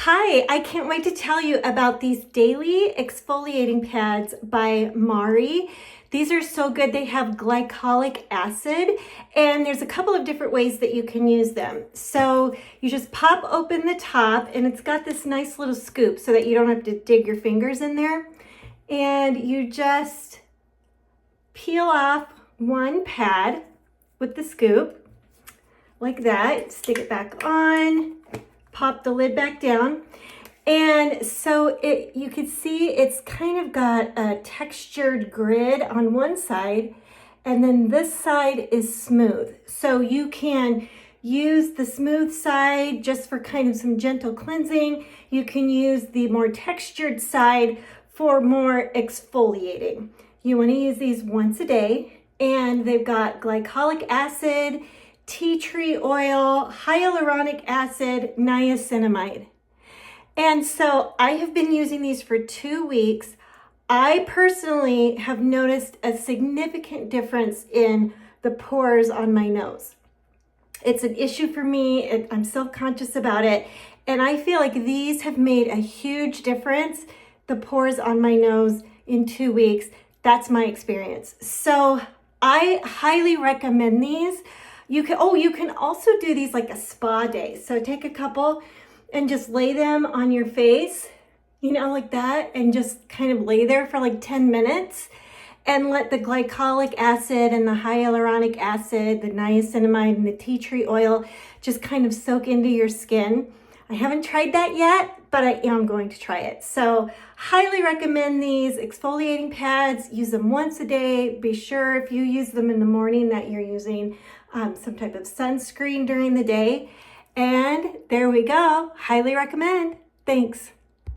Hi, I can't wait to tell you about these daily exfoliating pads by MAREE. These are so good. They have glycolic acid, and there's a couple of different ways that you can use them. So you just pop open the top, and it's got this nice little scoop so that you don't have to dig your fingers in there. And you just peel off one pad with the scoop, like that. Stick it back on. Pop the lid back down. And so you can see it's kind of got a textured grid on one side, and then this side is smooth. So you can use the smooth side just for kind of some gentle cleansing. You can use the more textured side for more exfoliating. You want to use these once a day, and they've got glycolic acid, tea tree oil, hyaluronic acid, niacinamide. And so I have been using these for 2 weeks. I personally have noticed a significant difference in the pores on my nose. It's an issue for me. I'm self-conscious about it. And I feel like these have made a huge difference, the pores on my nose in 2 weeks. That's my experience. So I highly recommend these. You can also do these like a spa day. So take a couple and just lay them on your face, like that, and just kind of lay there for like 10 minutes and let the glycolic acid and the hyaluronic acid, the niacinamide and the tea tree oil just kind of soak into your skin. I haven't tried that yet, but I am going to try it. So highly recommend these exfoliating pads. Use them once a day. Be sure if you use them in the morning that you're using some type of sunscreen during the day. And there we go. Highly recommend. Thanks.